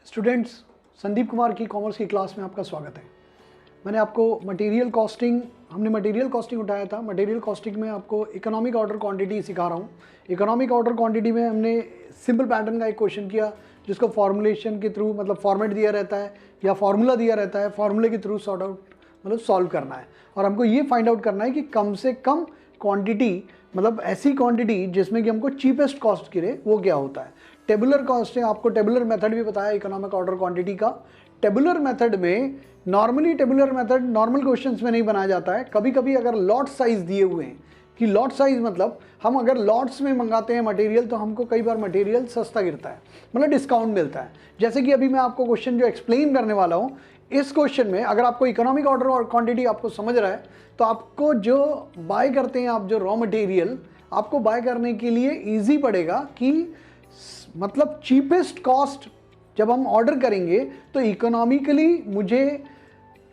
Students, Sandeep Kumar की commerce की class में आपका स्वागत है। मैंने आपको हमने मटेरियल कॉस्टिंग उठाया था। मटेरियल कॉस्टिंग में आपको इकोनॉमिक ऑर्डर क्वांटिटी सिखा रहा हूँ। इकोनॉमिक ऑर्डर क्वांटिटी में हमने सिंपल पैटर्न का एक क्वेश्चन किया जिसको फॉर्मुलेशन के थ्रू, मतलब फॉर्मेट दिया रहता है या फॉर्मूला दिया रहता है, फॉर्मूले के थ्रू सॉर्ट आउट मतलब सॉल्व करना है। और हमको ये फाइंड आउट करना है कि कम से कम क्वांटिटी, मतलब ऐसी क्वांटिटी जिसमें कि हमको चीपेस्ट कॉस्ट गिरे, वो क्या होता है। टेबुलर कॉस्टिंग, आपको टेबुलर मेथड भी बताया इकोनॉमिक ऑर्डर क्वांटिटी का। टेबुलर मेथड में normally tabular method normal questions में नहीं बनाया जाता है। कभी कभी अगर लॉट साइज दिए हुए हैं कि लॉट साइज मतलब हम अगर लॉट्स में मंगाते हैं मटेरियल तो हमको कई बार मटेरियल सस्ता गिरता है, मतलब डिस्काउंट मिलता है। जैसे कि अभी मैं आपको क्वेश्चन जो एक्सप्लेन करने वाला हूँ, इस क्वेश्चन में अगर आपको इकोनॉमिक ऑर्डर और क्वांटिटी आपको समझ रहा है तो आपको जो बाय करते हैं आप, जो रॉ मटेरियल आपको बाय करने के लिए ईजी पड़ेगा कि मतलब चीपेस्ट कॉस्ट जब हम ऑर्डर करेंगे तो इकोनॉमिकली मुझे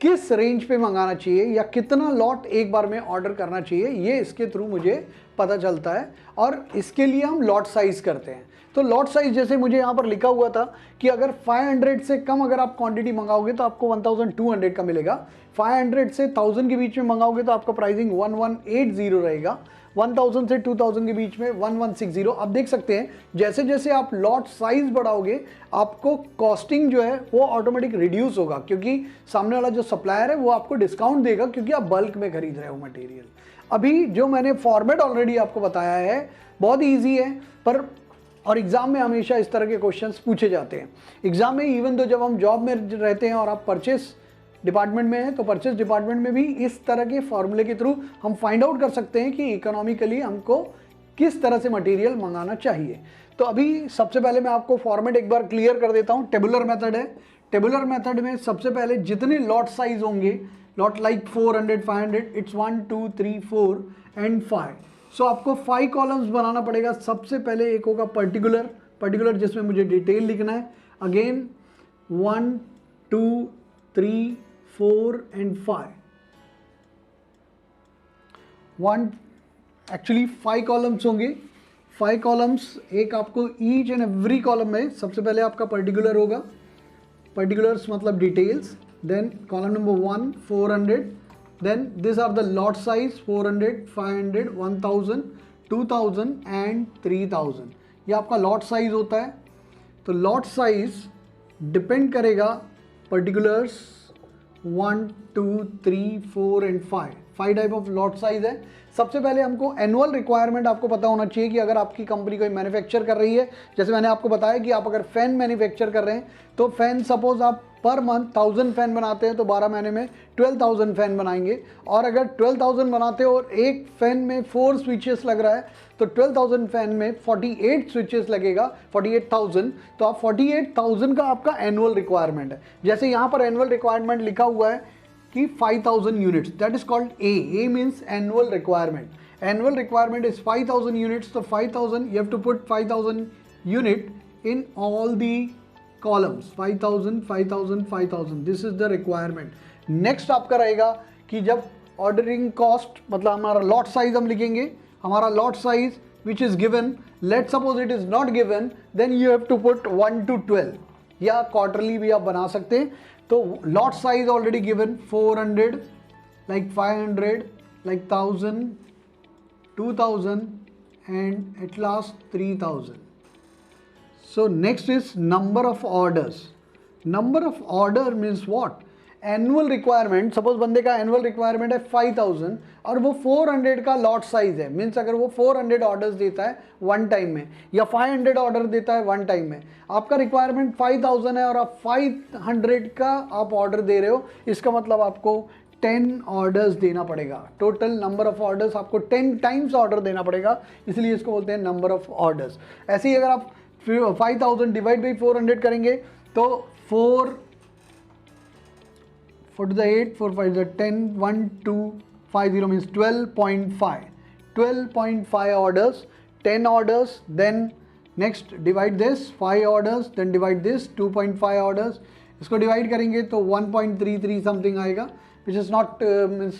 किस रेंज पे मंगाना चाहिए या कितना लॉट एक बार में ऑर्डर करना चाहिए, ये इसके थ्रू मुझे पता चलता है। और इसके लिए हम लॉट साइज करते हैं। तो लॉट साइज जैसे मुझे यहाँ पर लिखा हुआ था कि अगर 500 से कम अगर आप क्वांटिटी मंगाओगे तो आपको 1200 का मिलेगा। 500 से 1000 के बीच में मंगाओगे तो आपका प्राइसिंग 1180 रहेगा। 1000 से 2000 के बीच में 1160। आप देख सकते हैं जैसे जैसे आप लॉट साइज बढ़ाओगे आपको कॉस्टिंग जो है वो ऑटोमेटिक रिड्यूस होगा, क्योंकि सामने वाला जो सप्लायर है वो आपको डिस्काउंट देगा क्योंकि आप बल्क में खरीद रहे हो मटेरियल। अभी जो मैंने फॉर्मेट ऑलरेडी आपको बताया है बहुत ईजी है, पर और एग्जाम में हमेशा इस तरह के क्वेश्चंस पूछे जाते हैं। एग्जाम में इवन तो जब हम जॉब में रहते हैं और आप परचेस डिपार्टमेंट में हैं तो परचेस डिपार्टमेंट में भी इस तरह के फॉर्मूले के थ्रू हम फाइंड आउट कर सकते हैं कि इकोनॉमिकली हमको किस तरह से मटेरियल मंगाना चाहिए। तो अभी सबसे पहले मैं आपको फॉर्मेट एक बार क्लियर कर देता हूँ। टेबुलर मेथड है। टेबुलर मेथड में सबसे पहले जितने लॉट साइज होंगे, लॉट लाइक 400 500, इट्स 1 2 3 4 एंड 5। सो आपको 5 कॉलम्स बनाना पड़ेगा। सबसे पहले एक होगा पर्टिकुलर जिसमें मुझे डिटेल लिखना है। Again 1 2 3 4 and 5। एक्चुअली 5 कॉलम्स होंगे। 5 कॉलम्स, एक आपको ईच एंड एवरी कॉलम में सबसे पहले आपका पर्टिकुलर होगा। पर्टिकुलर्स मतलब details. Then column number 1 400, then these are the lot size 400 500 1000 2000 and 3000। ये आपका लॉट साइज होता है। तो लॉट साइज डिपेंड करेगा particulars 1 2 3 4 and 5 type of lot size है। सबसे पहले हमको एनुअल रिक्वायरमेंट आपको पता होना चाहिए कि अगर आपकी कंपनी कोई मैन्युफैक्चर कर रही है, जैसे मैंने आपको बताया कि आप अगर फैन मैन्युफैक्चर कर रहे हैं तो फैन सपोज आप पर मंथ 1000 फैन बनाते हैं तो 12 महीने में 12,000 फैन बनाएंगे। और अगर 12,000 बनाते हो और एक फैन में 4 स्विचेस लग रहा है तो 12,000 फैन में 48 स्विचेस लगेगा, 48,000। तो आप 48,000 का आपका एनुअल रिक्वायरमेंट है। जैसे यहाँ पर एनुअल रिक्वायरमेंट लिखा हुआ है कि 5000 units, that is called a means annual requirement. Annual requirement is 5000 units. तो 5000 you have to put 5000 unit in all the columns. 5000 5000 5000, this is the requirement. Next आपका रहेगा कि जब ऑर्डरिंग कॉस्ट, मतलब हमारा लॉट साइज हम लिखेंगे। हमारा lot size which is given, let suppose it is not given, then you have to put 1 to 12 या क्वार्टरली भी आप बना सकते हैं। तो lot size already given 400 like 500 like 1000 2000 and at last 3000। So next is number of orders. Number of order means what? Annual requirement, suppose बंदे का annual requirement है 5000 और वो 400 का लॉट साइज है। मीन्स अगर वो 400 ऑर्डर्स देता है वन टाइम में या 500 ऑर्डर देता है वन टाइम में, आपका रिक्वायरमेंट 5000 है और आप 500 का आप ऑर्डर दे रहे हो, इसका मतलब आपको 10 ऑर्डर्स देना पड़ेगा। टोटल नंबर ऑफ ऑर्डर्स आपको 10 टाइम्स ऑर्डर देना पड़ेगा, इसलिए इसको बोलते हैं नंबर ऑफ ऑर्डर्स। ऐसे ही अगर आप 5000 डिवाइड बाई 400 करेंगे तो 4 to the 8 4 5 the 10 1 2 5 0 means 12.5 orders, 10 orders। then next divide this 5 orders, then divide this 2.5 orders। इसको डिवाइड करेंगे तो 1.33 समथिंग आएगा, विच इज़ नॉट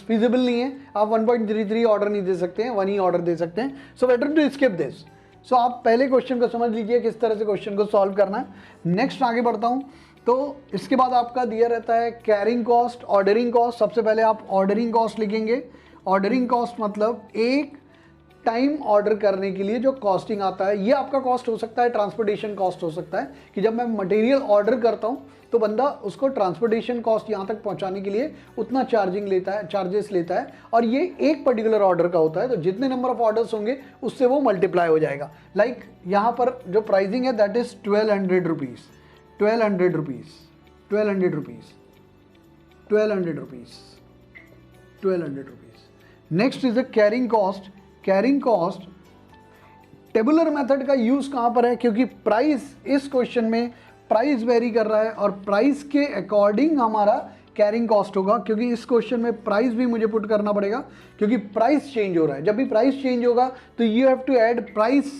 फिजिबल नहीं है। आप 1.33 ऑर्डर नहीं दे सकते हैं, 1 ही ऑर्डर दे सकते हैं। So better to skip this. सो आप पहले क्वेश्चन को समझ लीजिए किस तरह से क्वेश्चन को सॉल्व करना है। नेक्स्ट आगे बढ़ता हूँ। तो इसके बाद आपका दिया रहता है कैरिंग कॉस्ट, ऑर्डरिंग कॉस्ट। सबसे पहले आप ऑर्डरिंग कॉस्ट लिखेंगे। ऑर्डरिंग कॉस्ट मतलब एक टाइम ऑर्डर करने के लिए जो कॉस्टिंग आता है, ये आपका कॉस्ट हो सकता है, ट्रांसपोर्टेशन कॉस्ट हो सकता है कि जब मैं मटेरियल ऑर्डर करता हूँ तो बंदा उसको ट्रांसपोर्टेशन कॉस्ट यहाँ तक पहुँचाने के लिए उतना चार्जेस लेता है, और ये एक पर्टिकुलर ऑर्डर का होता है। तो जितने नंबर ऑफ ऑर्डर्स होंगे उससे वो मल्टीप्लाई हो जाएगा। लाइक यहाँ पर जो प्राइसिंग है that is 1200 rupees, 1200 rupees, 1200 rupees, 1200 rupees, 1200 rupees. Next is the carrying cost. Carrying cost tabular method का यूज कहां पर है, क्योंकि प्राइस इस क्वेश्चन में प्राइस वेरी कर रहा है और प्राइस के अकॉर्डिंग हमारा कैरिंग कॉस्ट होगा, क्योंकि इस क्वेश्चन में प्राइस भी मुझे पुट करना पड़ेगा क्योंकि प्राइस चेंज हो रहा है। जब भी प्राइस चेंज होगा तो you have to add price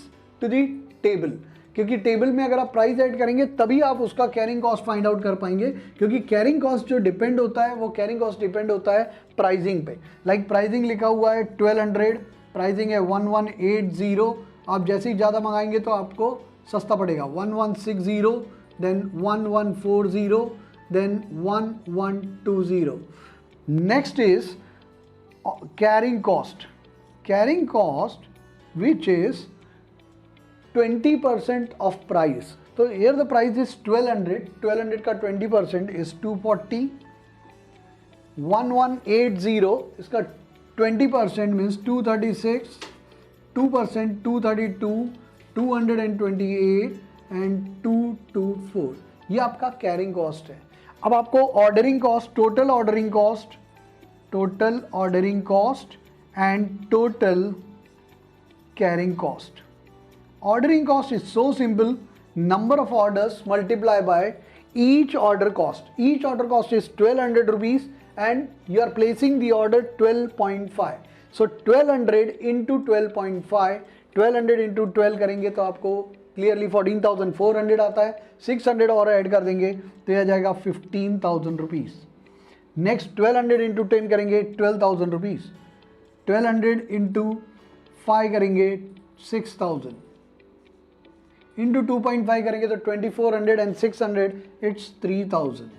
to the table, क्योंकि टेबल में अगर आप प्राइस ऐड करेंगे तभी आप उसका कैरिंग कॉस्ट फाइंड आउट कर पाएंगे, क्योंकि कैरिंग कॉस्ट जो डिपेंड होता है वो कैरिंग कॉस्ट डिपेंड होता है प्राइसिंग पे। लाइक प्राइसिंग लिखा हुआ है 1200, प्राइसिंग है 1180। आप जैसे ही ज़्यादा मंगाएंगे तो आपको सस्ता पड़ेगा। 1160, then 1140, then 1120। Next is carrying cost. Carrying cost which is 20% of price. तो here the price is 1200, 1200 का 20% is 240, 1180 इसका 20% means 236, 2% 232, 228 एंड 224। ये आपका कैरिंग कॉस्ट है। अब आपको ordering cost, total ordering cost, total ordering cost and total carrying cost. Ordering cost is so simple, number of orders multiply by each order cost. Each order cost is 1200 rupees and you are placing the order 12.5. So 1200 into 12.5, 1200 into 12 करेंगे तो आपको clearly 14,400 आता है। 600 और add कर देंगे तो यह जाएगा 15,000 रुपीज़। नेक्स्ट 1200 इंटू 10 करेंगे 12,000 रुपीज़। 1200 इंटू 5 करेंगे 6,000, इंटू 2.5 करेंगे तो 2400 एंड 600 इट्स 3000।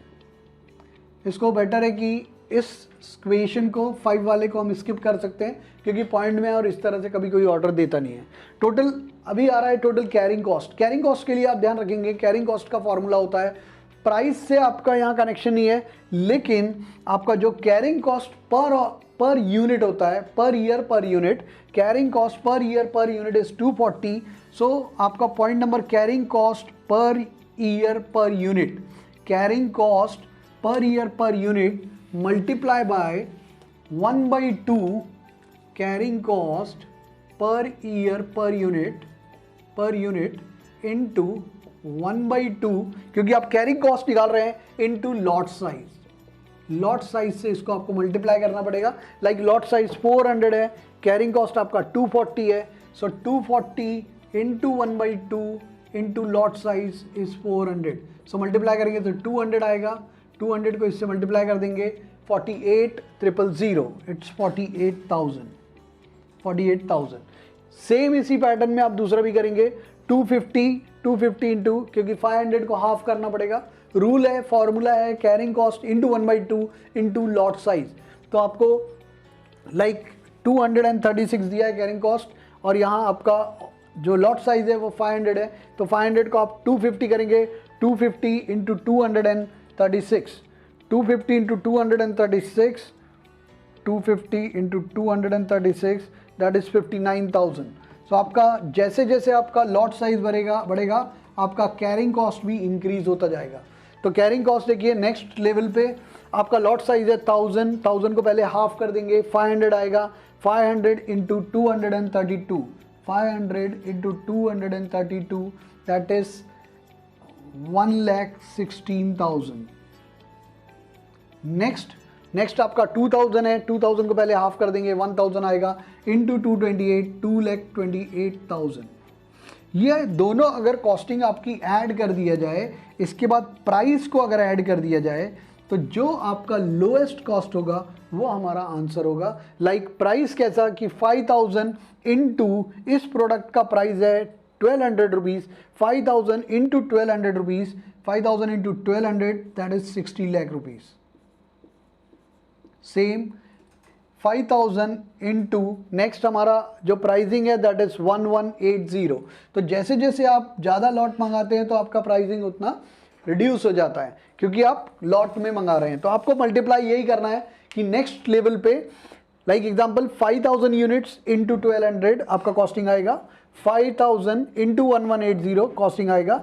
इसको बेटर है कि इस इक्वेशन को 5 वाले को हम स्किप कर सकते हैं क्योंकि पॉइंट में और इस तरह से कभी कोई ऑर्डर देता नहीं है। टोटल अभी आ रहा है total carrying cost. Carrying cost के लिए आप ध्यान रखेंगे कैरिंग कॉस्ट का फॉर्मूला होता है, प्राइस से आपका यहाँ कनेक्शन नहीं है, लेकिन आपका जो कैरिंग कॉस्ट पर यूनिट होता है, per year per unit, carrying cost per year per unit is 240। सो आपका point number carrying cost per year per unit, carrying cost per year per unit multiply by 1/2 carrying cost per year per unit into 1/2, क्योंकि आप carrying cost निकाल रहे हैं into lot size. Lot size से इसको आपको multiply करना पड़ेगा। लाइक लॉट साइज 400 है, कैरिंग कॉस्ट आपका 240 है, सो 240 into 1/2 into lot size is 400। So multiply करेंगे तो 200 आएगा, 200 को इससे मल्टीप्लाई कर देंगे 48,000, इट्स 48,000। सेम इसी पैटर्न में आप दूसरा भी करेंगे 250 इंटू, क्योंकि 500 को हाफ करना पड़ेगा, रूल है, फॉर्मूला है carrying cost into 1/2 into lot size. तो आपको लाइक 236 दिया है कैरिंग कॉस्ट और यहाँ आपका जो लॉट साइज है वो 500 है, तो 500 को आप 250 करेंगे, 250 into 236, 250 into 236, 250 into 236 that is 59,000। सो आपका जैसे जैसे आपका लॉट साइज बढ़ेगा आपका कैरिंग कॉस्ट भी इंक्रीज होता जाएगा। तो कैरिंग कॉस्ट देखिए नेक्स्ट लेवल पे आपका लॉट साइज है 1000 को पहले हाफ कर देंगे, 500 आएगा, 500 into 232, 500 into 232 that is 1,16,000। Next आपका 2000 है, 2000 को पहले हाफ कर देंगे, 1000 आएगा, इंटू 228, 2,28,000। ये दोनों अगर कॉस्टिंग आपकी ऐड कर दिया जाए, इसके बाद प्राइस को अगर ऐड कर दिया जाए तो जो आपका लोएस्ट कॉस्ट होगा वो हमारा आंसर होगा। लाइक प्राइस कैसा कि 5000 इंटू इस प्रोडक्ट का प्राइस है 1200 rupees, 5000 into 1200 rupees, 5000 into 1200 that is 60 lakh rupees. Same 5000 into next हमारा जो प्राइसिंग है दैट इज 1180। तो जैसे जैसे आप ज़्यादा लॉट मंगाते हैं तो आपका प्राइसिंग उतना रिड्यूस हो जाता है क्योंकि आप लॉट में मंगा रहे हैं। तो आपको मल्टीप्लाई यही करना है कि नेक्स्ट लेवल पे लाइक एग्जांपल 5000 यूनिट्स इंटू 1200 आपका कॉस्टिंग आएगा, 5000 इंटू 1180 कॉस्टिंग आएगा,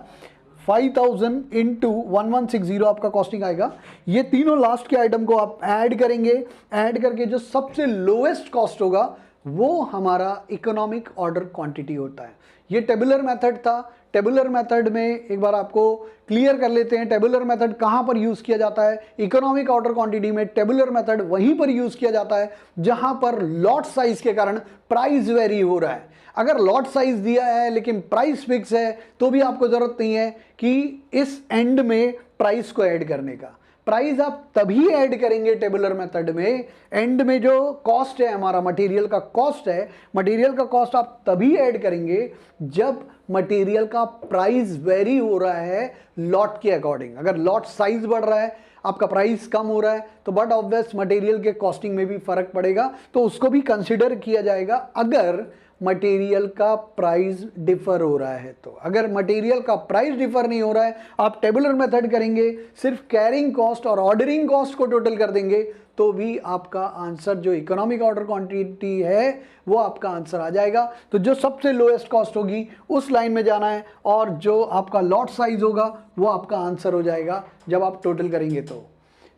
5000 इंटू 1160 आपका कॉस्टिंग आएगा। ये तीनों लास्ट के आइटम को आप ऐड करेंगे, ऐड करके जो सबसे लोएस्ट कॉस्ट होगा वो हमारा इकोनॉमिक ऑर्डर क्वांटिटी होता है। ये टेबुलर मेथड था। टेबुलर मेथड में एक बार आपको क्लियर कर लेते हैं टेबुलर मेथड कहाँ पर यूज़ किया जाता है। इकोनॉमिक ऑर्डर क्वांटिटी में टेबुलर मेथड वहीं पर यूज़ किया जाता है जहाँ पर लॉट साइज के कारण प्राइस वेरी हो रहा है। अगर लॉट साइज दिया है लेकिन प्राइस फिक्स है तो भी आपको ज़रूरत नहीं है कि इस एंड में प्राइस को ऐड करने का। प्राइस आप तभी ऐड करेंगे टेबुलर मेथड में, एंड में जो कॉस्ट है हमारा मटेरियल का कॉस्ट है, मटेरियल का कॉस्ट आप तभी ऐड करेंगे जब मटेरियल का प्राइस वेरी हो रहा है लॉट के अकॉर्डिंग। अगर लॉट साइज बढ़ रहा है, आपका प्राइस कम हो रहा है तो बट ऑब्वियस मटेरियल के कॉस्टिंग में भी फर्क पड़ेगा, तो उसको भी कंसिडर किया जाएगा अगर मटेरियल का प्राइस डिफर हो रहा है। तो अगर मटेरियल का प्राइस डिफर नहीं हो रहा है, आप टेबुलर मेथड करेंगे, सिर्फ कैरिंग कॉस्ट और ऑर्डरिंग कॉस्ट को टोटल कर देंगे तो भी आपका आंसर जो इकोनॉमिक ऑर्डर क्वांटिटी है वो आपका आंसर आ जाएगा। तो जो सबसे लोएस्ट कॉस्ट होगी उस लाइन में जाना है और जो आपका लॉट साइज होगा वो आपका आंसर हो जाएगा जब आप टोटल करेंगे।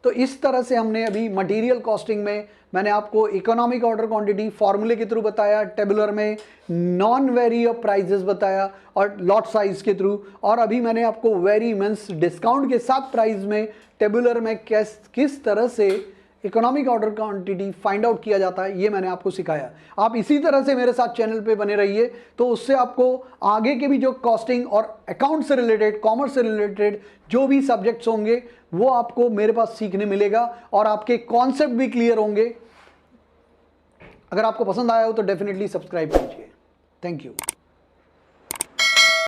तो इस तरह से हमने अभी मटेरियल कॉस्टिंग में मैंने आपको इकोनॉमिक ऑर्डर क्वांटिटी फॉर्मूले के थ्रू बताया, टेबुलर में नॉन वेरी ऑफ प्राइजेस बताया और लॉट साइज के थ्रू, और अभी मैंने आपको वेरी मींस डिस्काउंट के साथ प्राइस में टेबुलर में किस तरह से economic order quantity find out किया जाता है ये मैंने आपको सिखाया। आप इसी तरह से मेरे साथ चैनल पे बने रहिए तो उससे आपको आगे के भी जो कॉस्टिंग और अकाउंट से रिलेटेड, कॉमर्स से रिलेटेड जो भी सब्जेक्ट्स होंगे वो आपको मेरे पास सीखने मिलेगा और आपके कॉन्सेप्ट भी क्लियर होंगे। अगर आपको पसंद आया हो तो डेफिनेटली सब्सक्राइब कीजिए। Thank you.